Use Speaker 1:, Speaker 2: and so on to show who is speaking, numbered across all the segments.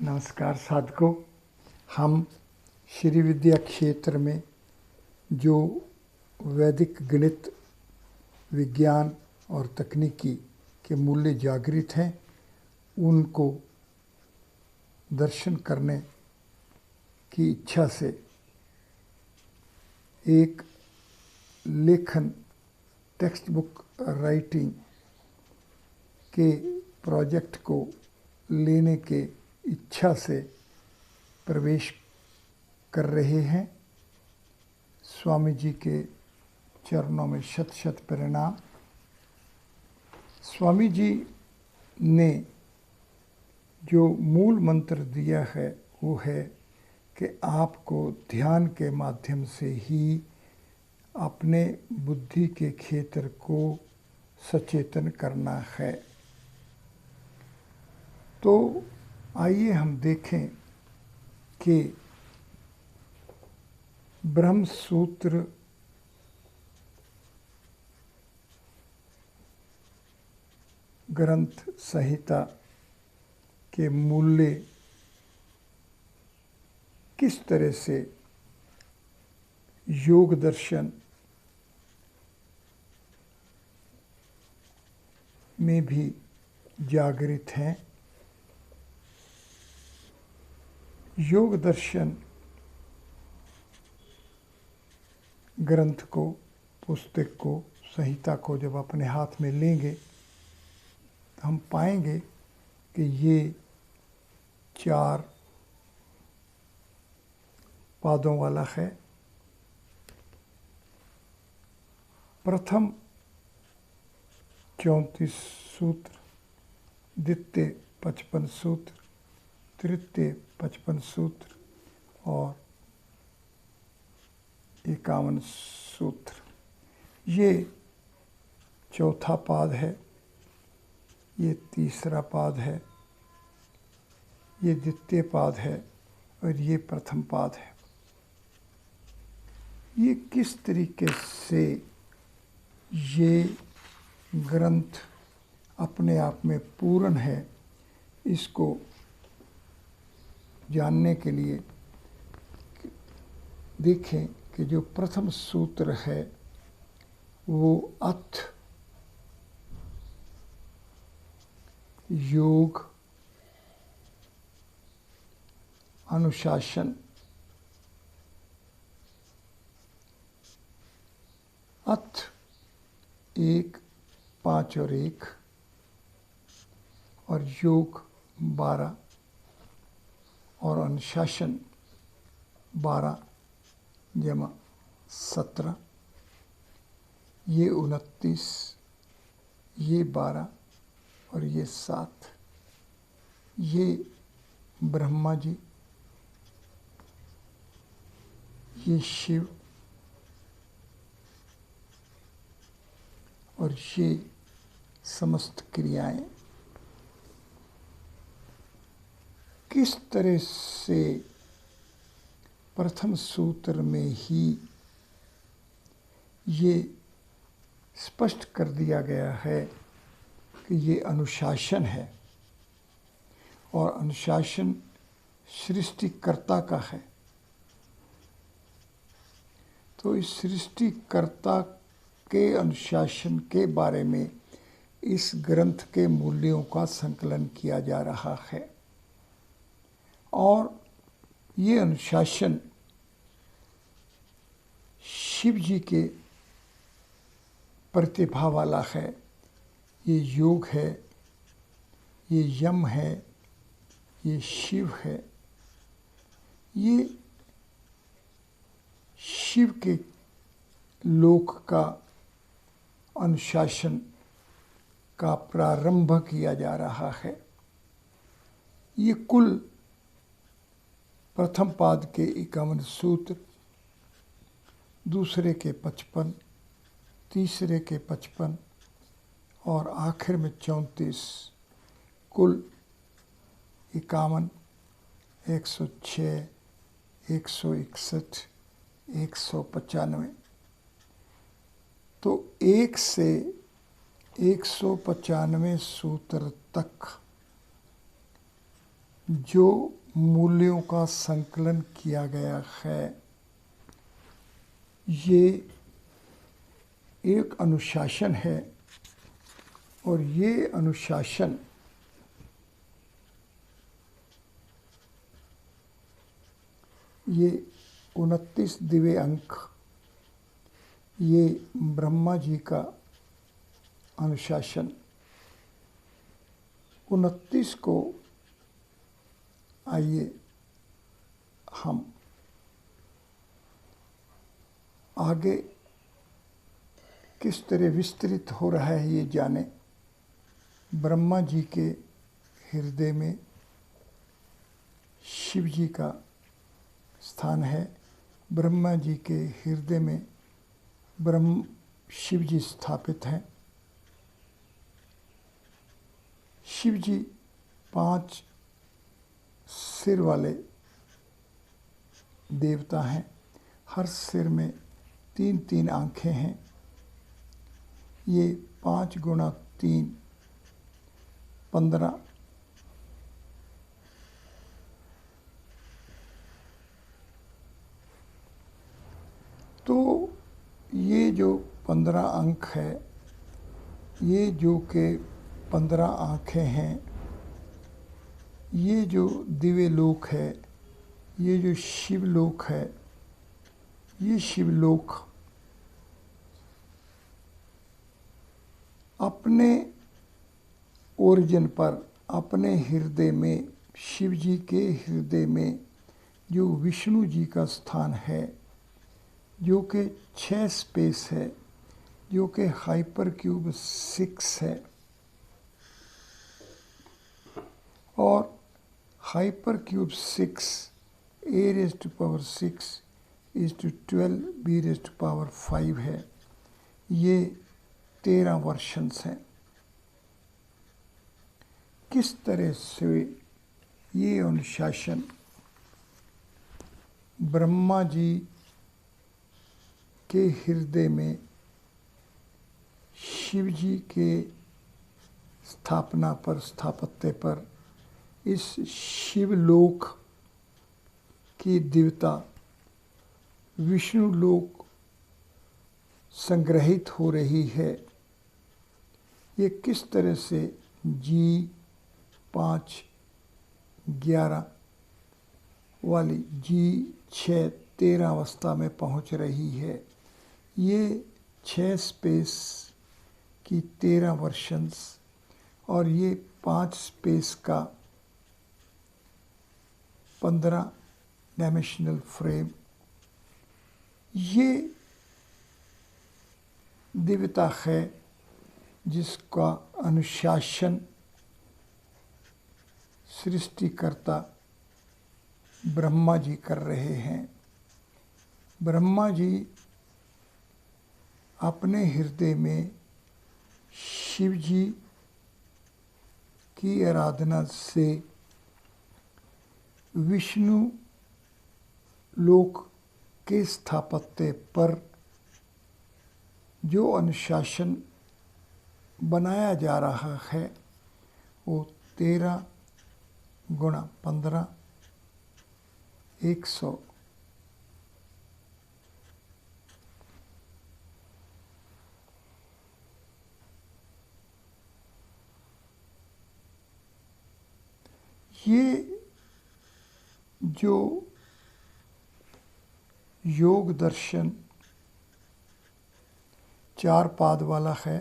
Speaker 1: नमस्कार साधकों। हम श्री विद्या क्षेत्र में जो वैदिक गणित, विज्ञान और तकनीकी के मूल्य जागृत हैं, उनको दर्शन करने की इच्छा से एक लेखन टेक्स्ट बुक राइटिंग के प्रोजेक्ट को लेने के इच्छा से प्रवेश कर रहे हैं। स्वामी जी के चरणों में शत शत प्रणाम। स्वामी जी ने जो मूल मंत्र दिया है वो है कि आपको ध्यान के माध्यम से ही अपने बुद्धि के क्षेत्र को सचेतन करना है। तो आइए हम देखें कि ब्रह्म सूत्र ग्रंथ संहिता के मूल्य किस तरह से योग दर्शन में भी जागृत हैं। योग दर्शन ग्रंथ को, पुस्तक को, संहिता को जब अपने हाथ में लेंगे तो हम पाएंगे कि ये 4 पादों वाला है। प्रथम 34 सूत्र, द्वितीय 55 सूत्र, तृतीय 55 सूत्र और 51 सूत्र। ये चौथा पाद है, ये तीसरा पाद है, ये द्वितीय पाद है और ये प्रथम पाद है। ये किस तरीके से ये ग्रंथ अपने आप में पूर्ण है, इसको जानने के लिए देखें कि जो प्रथम सूत्र है वो अथ योग अनुशासन, अथ 1, 5 और 1 और योग 12 और अनुशासन 12 जमा 17, ये 29, ये 12 और ये 7। ये ब्रह्मा जी, ये शिव और ये समस्त क्रियाएं किस तरह से प्रथम सूत्र में ही ये स्पष्ट कर दिया गया है कि ये अनुशासन है और अनुशासन सृष्टिकर्ता का है। तो इस सृष्टिकर्ता के अनुशासन के बारे में इस ग्रंथ के मूल्यों का संकलन किया जा रहा है और ये अनुशासन शिव जी के प्रतिभा वाला है। ये योग है, ये यम है, ये शिव है। ये शिव के लोक का अनुशासन का प्रारंभ किया जा रहा है। ये कुल प्रथम पाद के 51 सूत्र, दूसरे के 55, तीसरे के 55 और आखिर में 34, कुल 51, 106, 161, 195। तो 1 से 195 सूत्र तक जो मूल्यों का संकलन किया गया है, ये एक अनुशासन है और ये अनुशासन ये 29 दिव्य अंक, ये ब्रह्मा जी का अनुशासन 29 को आइए हम आगे किस तरह विस्तृत हो रहा है ये जाने। ब्रह्मा जी के हृदय में शिव जी का स्थान है। ब्रह्मा जी के हृदय में शिव जी स्थापित हैं। शिव जी 5 सिर वाले देवता हैं। हर सिर में 3-3 आँखें हैं। ये 5 गुणा 3 15। तो ये जो 15 अंक है, ये जो कि 15 आँखें हैं, ये जो दिव्य लोक है, ये जो शिवलोक है, ये शिवलोक अपने ओरिजिन पर, अपने हृदय में, शिव जी के हृदय में जो विष्णु जी का स्थान है, जो कि 6 स्पेस है, जो कि हाइपर क्यूब 6 है, और hyper cube 6 a raised to power 6 is to 12 b raised to power 5 है। ये 13 वर्शंस हैं। किस तरह से ये अनुशासन ब्रह्मा जी के हृदय में शिव जी के स्थापना पर, स्थापत्य पर, इस शिवलोक की दिव्यता विष्णु लोक संग्रहित हो रही है। ये किस तरह से G5 11 वाली G6 13 अवस्था में पहुंच रही है। ये 6 स्पेस की 13 वर्शंस और ये 5 स्पेस का 15 डायमेंशनल फ्रेम, ये दिव्यता है जिसका अनुशासन सृष्टिकर्ता ब्रह्मा जी कर रहे हैं। ब्रह्मा जी अपने हृदय में शिव जी की आराधना से विष्णु लोक के स्थापत्य पर जो अनुशासन बनाया जा रहा है, वो 13 गुणा 15 100। ये जो योग दर्शन 4 पाद वाला है,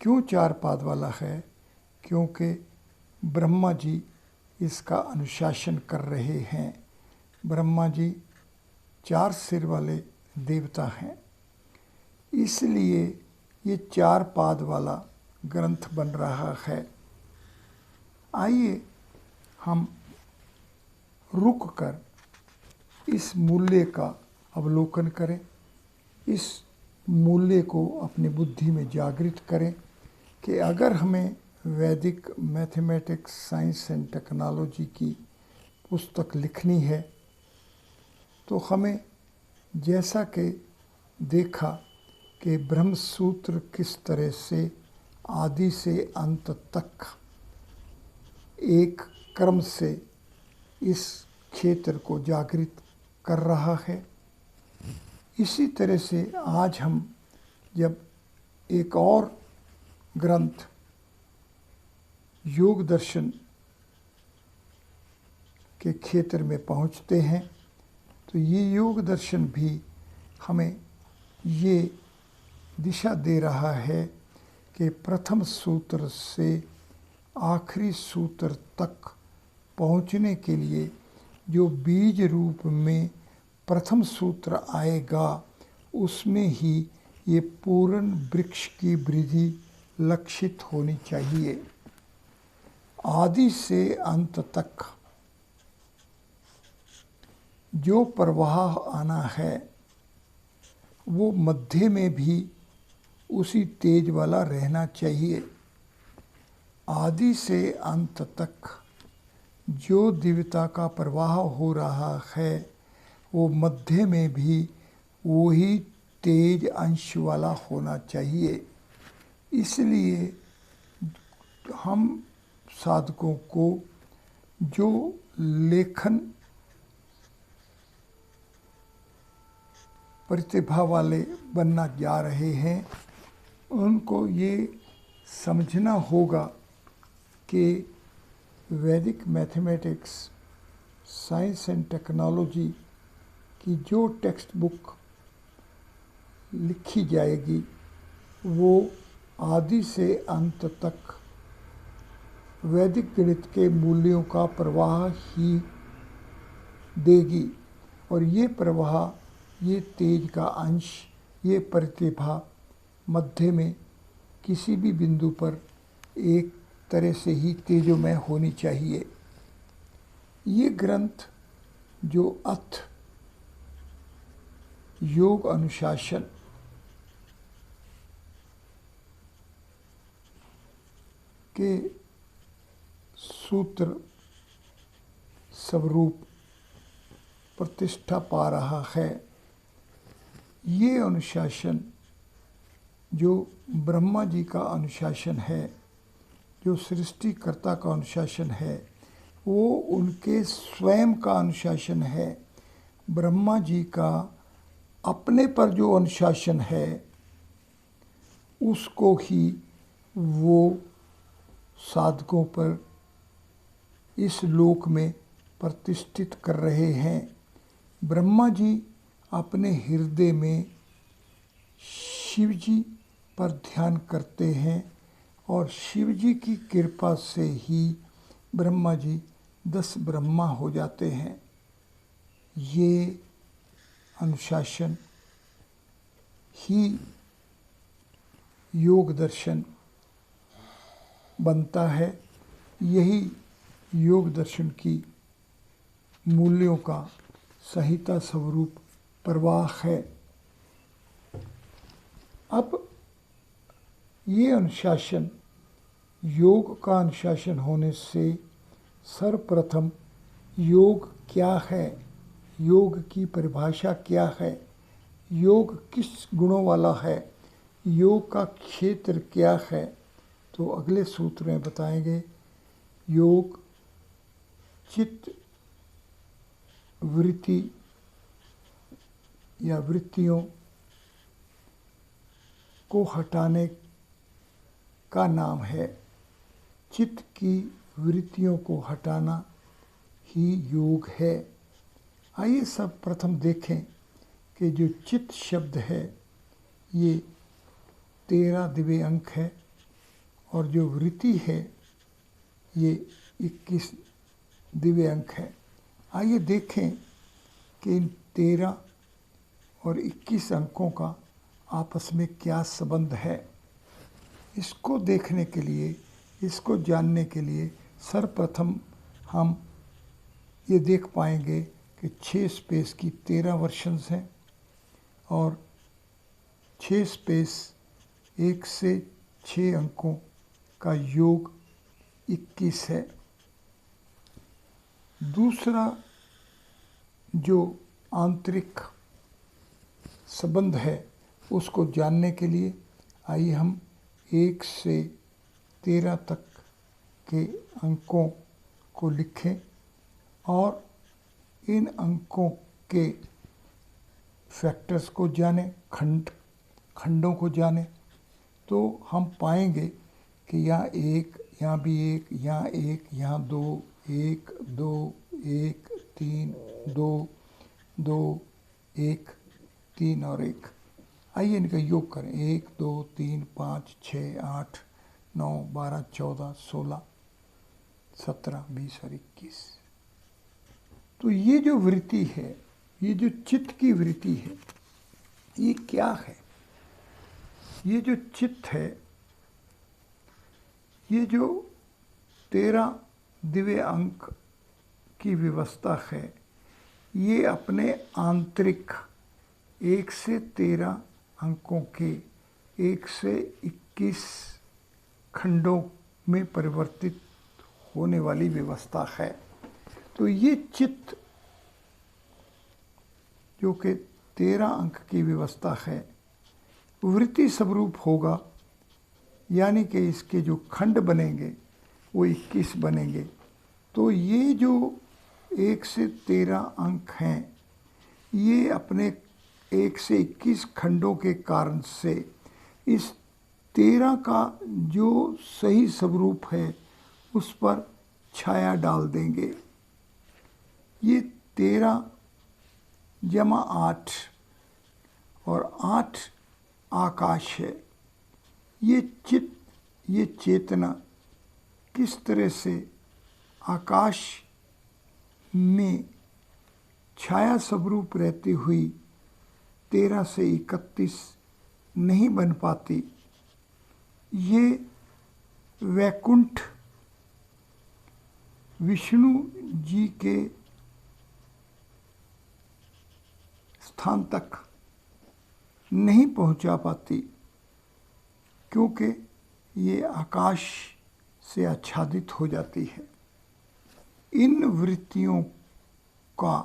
Speaker 1: क्यों 4 पाद वाला है? क्योंकि ब्रह्मा जी इसका अनुशासन कर रहे हैं। ब्रह्मा जी 4 सिर वाले देवता हैं, इसलिए ये 4 पाद वाला ग्रंथ बन रहा है। आइए हम रुक कर इस मूल्य का अवलोकन करें, इस मूल्य को अपनी बुद्धि में जागृत करें कि अगर हमें वैदिक मैथमेटिक्स, साइंस एंड टेक्नोलॉजी की पुस्तक लिखनी है तो हमें, जैसा कि देखा कि ब्रह्म सूत्र किस तरह से आदि से अंत तक एक क्रम से इस क्षेत्र को जागृत कर रहा है। इसी तरह से आज हम जब एक और ग्रंथ योग दर्शन के क्षेत्र में पहुंचते हैं तो ये योग दर्शन भी हमें ये दिशा दे रहा है कि प्रथम सूत्र से आखिरी सूत्र तक पहुंचने के लिए जो बीज रूप में प्रथम सूत्र आएगा उसमें ही ये पूर्ण वृक्ष की वृद्धि लक्षित होनी चाहिए। आदि से अंत तक जो प्रवाह आना है वो मध्य में भी उसी तेज वाला रहना चाहिए। आदि से अंत तक जो दिव्यता का प्रवाह हो रहा है वो मध्य में भी वही तेज अंश वाला होना चाहिए। इसलिए हम साधकों को जो लेखन प्रतिभा वाले बनना जा रहे हैं उनको ये समझना होगा कि वैदिक मैथमेटिक्स, साइंस एंड टेक्नोलॉजी की जो टेक्स्ट बुक लिखी जाएगी वो आदि से अंत तक वैदिक गणित के मूल्यों का प्रवाह ही देगी। और ये प्रवाह, ये तेज का अंश, ये प्रतिभा मध्य में किसी भी बिंदु पर एक तरह से ही तेजोमय होनी चाहिए। ये ग्रंथ जो अथ योग अनुशासन के सूत्र स्वरूप प्रतिष्ठा पा रहा है, ये अनुशासन जो ब्रह्मा जी का अनुशासन है, जो सृष्टिकर्ता का अनुशासन है, वो उनके स्वयं का अनुशासन है। ब्रह्मा जी का अपने पर जो अनुशासन है उसको ही वो साधकों पर इस लोक में प्रतिष्ठित कर रहे हैं। ब्रह्मा जी अपने हृदय में शिव जी पर ध्यान करते हैं और शिव जी की कृपा से ही ब्रह्मा जी 10 ब्रह्मा हो जाते हैं। ये अनुशासन ही योग दर्शन बनता है। यही योग दर्शन की मूल्यों का संहिता स्वरूप प्रवाह है। अब ये अनुशासन योग का अनुशासन होने से सर्वप्रथम योग क्या है, योग की परिभाषा क्या है, योग किस गुणों वाला है, योग का क्षेत्र क्या है, तो अगले सूत्र में बताएंगे। योग चित्त वृत्ति या वृत्तियों को हटाने का नाम है। चित्त की वृत्तियों को हटाना ही योग है। आइए सब प्रथम देखें कि जो चित्त शब्द है ये 13 दिव्य अंक है और जो वृत्ति है ये 21 दिव्य अंक है। आइए देखें कि इन 13 और 21 अंकों का आपस में क्या संबंध है। इसको देखने के लिए, इसको जानने के लिए सर्वप्रथम हम ये देख पाएंगे कि 6 स्पेस की 13 वर्शंस हैं और 6 स्पेस 1 से 6 अंकों का योग 21 है। दूसरा जो आंतरिक संबंध है उसको जानने के लिए आइए हम 1 से 13 तक के अंकों को लिखें और इन अंकों के फैक्टर्स को जानें, खंडों को जानें, तो हम पाएंगे कि यहाँ एक, यहाँ भी एक, यहाँ एक, यहाँ दो, एक, दो, एक, तीन, दो, दो, एक, तीन और एक। आइए इनका योग करें। 1, 2, 3, 5, 6, 8, 9, 12, 14, 16, 17, 20 और 21। तो ये जो वृत्ति है, ये जो चित्त की वृत्ति है, ये क्या है? ये जो चित्त है, ये जो 13 दिव्य अंक की व्यवस्था है, ये अपने आंतरिक 1 से 13 अंकों के 1 से 21 खंडों में परिवर्तित होने वाली व्यवस्था है। तो ये चित्त जो कि 13 अंक की व्यवस्था है, वृत्ति स्वरूप होगा, यानी कि इसके जो खंड बनेंगे वो 21 बनेंगे। तो ये जो 1 से 13 अंक हैं, ये अपने 1 से 21 खंडों के कारण से इस 13 का जो सही स्वरूप है उस पर छाया डाल देंगे। ये 13 जमा 8 और 8 आकाश है। ये चित्त, ये चेतना किस तरह से आकाश में छाया स्वरूप रहती हुई 13 से 31 नहीं बन पाती, ये वैकुंठ विष्णु जी के स्थान तक नहीं पहुंचा पाती, क्योंकि ये आकाश से आच्छादित हो जाती है। इन वृत्तियों का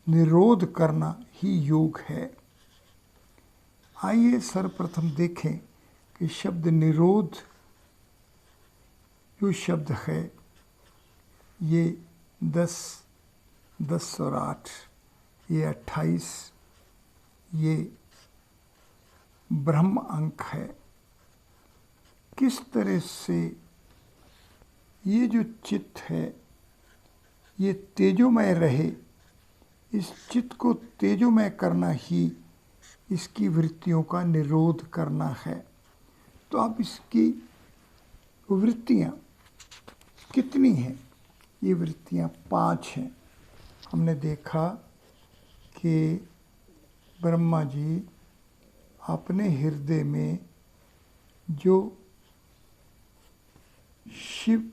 Speaker 1: निरोध करना ही योग है। आइए सर्वप्रथम देखें कि शब्द निरोध जो शब्द है, ये 10, 10 और 8, ये 28, ये ब्रह्म अंक है। किस तरह से ये जो चित्त है ये तेजोमय रहे, इस चित्त को तेजोमय करना ही इसकी वृत्तियों का निरोध करना है। तो अब इसकी वृत्तियाँ कितनी हैं? ये वृत्तियाँ 5 हैं। हमने देखा कि ब्रह्मा जी अपने हृदय में जो शिव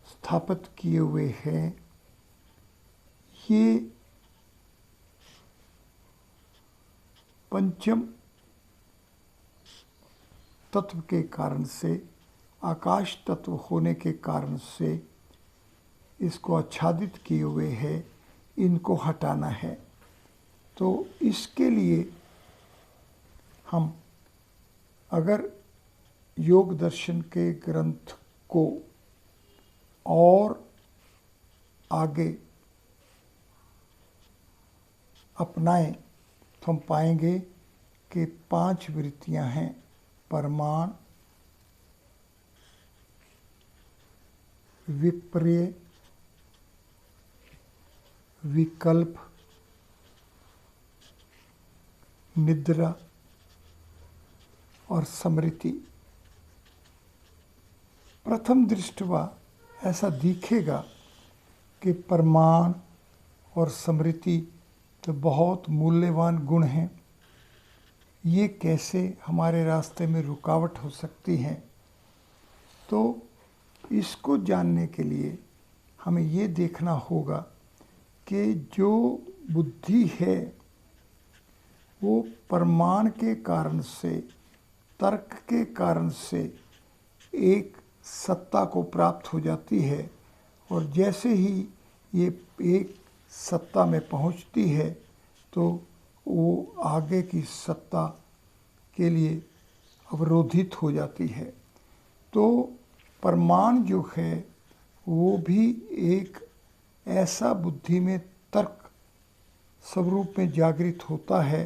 Speaker 1: स्थापित किए हुए हैं, ये पंचम तत्व के कारण से, आकाश तत्व होने के कारण से इसको आच्छादित किए हुए हैं, इनको हटाना है। तो इसके लिए हम अगर योग दर्शन के ग्रंथ को और आगे अपनाएं तो हम पाएंगे कि 5 वृत्तियां हैं: परमाण, विपर्य, विकल्प, निद्रा और स्मृति। प्रथम दृष्टवा ऐसा दिखेगा कि परमाण और स्मृति तो बहुत मूल्यवान गुण हैं, ये कैसे हमारे रास्ते में रुकावट हो सकती हैं? तो इसको जानने के लिए हमें ये देखना होगा कि जो बुद्धि है वो प्रमाण के कारण से, तर्क के कारण से एक सत्ता को प्राप्त हो जाती है, और जैसे ही ये एक सत्ता में पहुंचती है तो वो आगे की सत्ता के लिए अवरोधित हो जाती है। तो प्रमाण जो है वो भी एक ऐसा बुद्धि में तर्क स्वरूप में जागृत होता है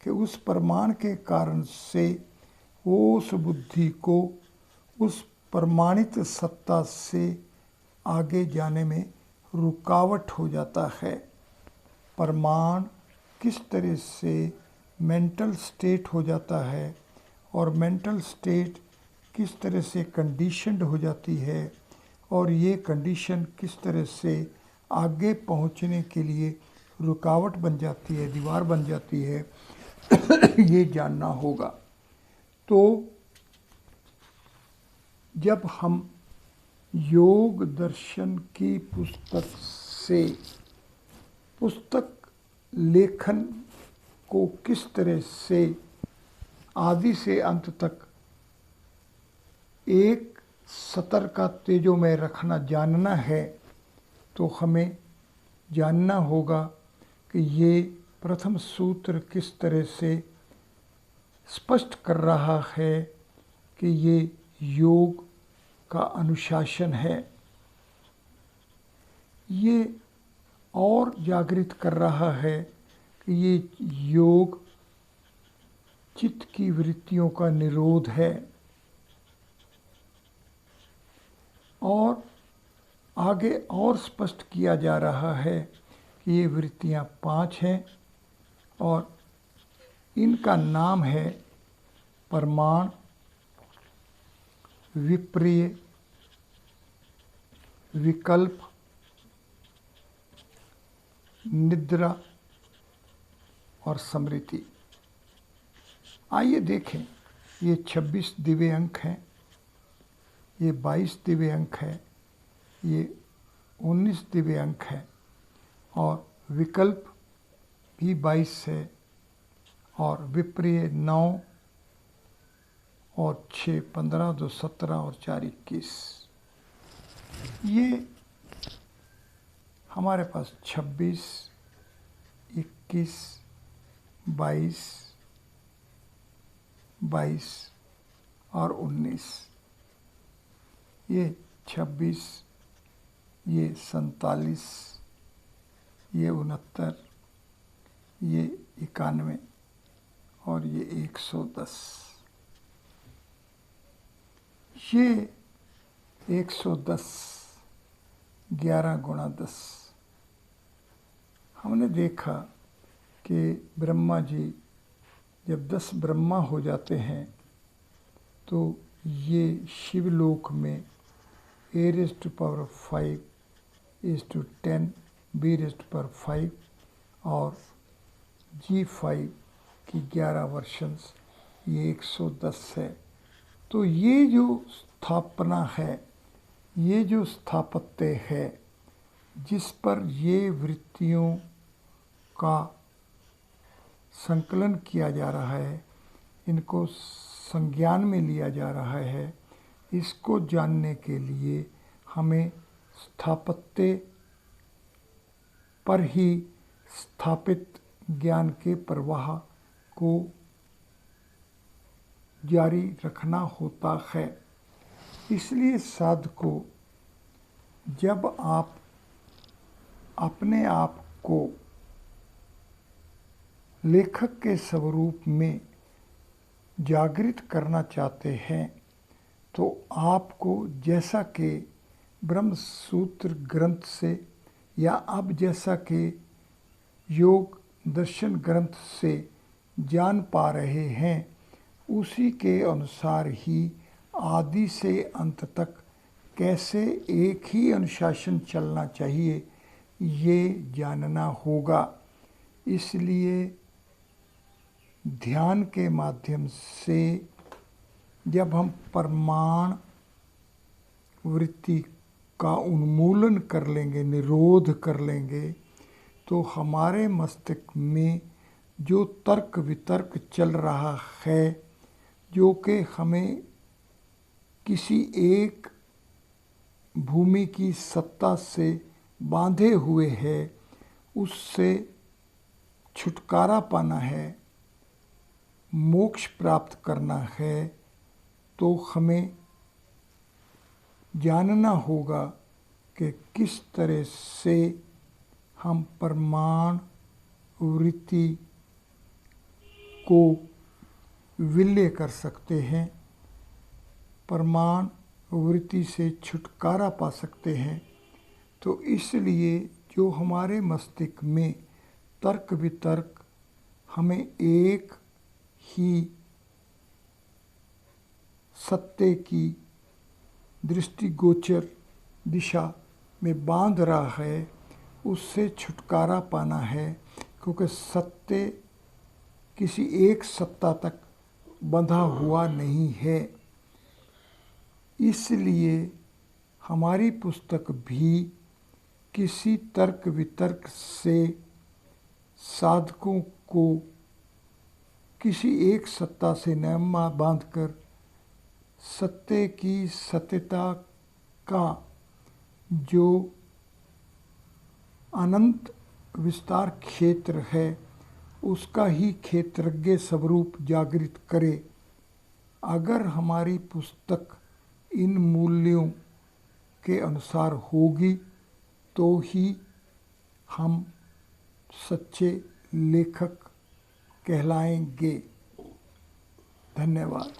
Speaker 1: कि उस प्रमाण के कारण से उस बुद्धि को उस प्रमाणित सत्ता से आगे जाने में रुकावट हो जाता है। प्रमाण किस तरह से मेंटल स्टेट हो जाता है और मेंटल स्टेट किस तरह से कंडीशनड हो जाती है और ये कंडीशन किस तरह से आगे पहुंचने के लिए रुकावट बन जाती है, दीवार बन जाती है, ये जानना होगा। तो जब हम योग दर्शन की पुस्तक लेखन को किस तरह से आदि से अंत तक एक सतर का तेजों में रखना जानना है, तो हमें जानना होगा कि ये प्रथम सूत्र किस तरह से स्पष्ट कर रहा है कि ये योग का अनुशासन है। ये और जागृत कर रहा है कि ये योग चित्त की वृत्तियों का निरोध है और आगे और स्पष्ट किया जा रहा है कि ये वृत्तियां 5 हैं और इनका नाम है प्रमाण, विप्रिय, विकल्प, निद्रा और स्मृति। आइए देखें, ये 26 दिव्य अंक हैं, ये 22 दिव्य अंक है, ये 19 दिव्य अंक है और विकल्प भी 22 है और विप्रिय 9 और 6 15, 2 17 और 4 21। ये हमारे पास 26, 21, 22, 22 और 19। ये 26, ये 47, ये 69, ये 91 और ये 110। ये 110 11 गुणा 10। हमने देखा कि ब्रह्मा जी जब 10 ब्रह्मा हो जाते हैं तो ये शिवलोक में A⁵ is to 10, B⁵ और G5 की 11 वर्शंस, ये 110 है। तो ये जो स्थापना है, ये जो स्थापत्य है जिस पर ये वृत्तियों का संकलन किया जा रहा है, इनको संज्ञान में लिया जा रहा है, इसको जानने के लिए हमें स्थापत्य पर ही स्थापित ज्ञान के प्रवाह को जारी रखना होता है। इसलिए साधको जब आप अपने आप को लेखक के स्वरूप में जागृत करना चाहते हैं तो आपको जैसा कि ब्रह्म सूत्र ग्रंथ से या अब जैसा कि योग दर्शन ग्रंथ से जान पा रहे हैं उसी के अनुसार ही आदि से अंत तक कैसे एक ही अनुशासन चलना चाहिए ये जानना होगा। इसलिए ध्यान के माध्यम से जब हम प्रमाण वृत्ति का उन्मूलन कर लेंगे, निरोध कर लेंगे, तो हमारे मस्तिष्क में जो तर्क वितर्क चल रहा है जो कि हमें किसी एक भूमि की सत्ता से बांधे हुए है, उससे छुटकारा पाना है, मोक्ष प्राप्त करना है, तो हमें जानना होगा कि किस तरह से हम प्रमाण वृत्ति को विलय कर सकते हैं, प्रमाण वृत्ति से छुटकारा पा सकते हैं। तो इसलिए जो हमारे मस्तिष्क में तर्क वितर्क हमें एक ही सत्य की दृष्टिगोचर दिशा में बांध रहा है, उससे छुटकारा पाना है, क्योंकि सत्य किसी एक सत्ता तक बंधा हुआ नहीं है। इसलिए हमारी पुस्तक भी किसी तर्क वितर्क से साधकों को किसी एक सत्ता से न बांधकर सत्य की सत्यता का जो अनंत विस्तार क्षेत्र है उसका ही क्षेत्रज्ञ स्वरूप जागृत करे। अगर हमारी पुस्तक इन मूल्यों के अनुसार होगी तो ही हम सच्चे लेखक कहलाएंगे। धन्यवाद।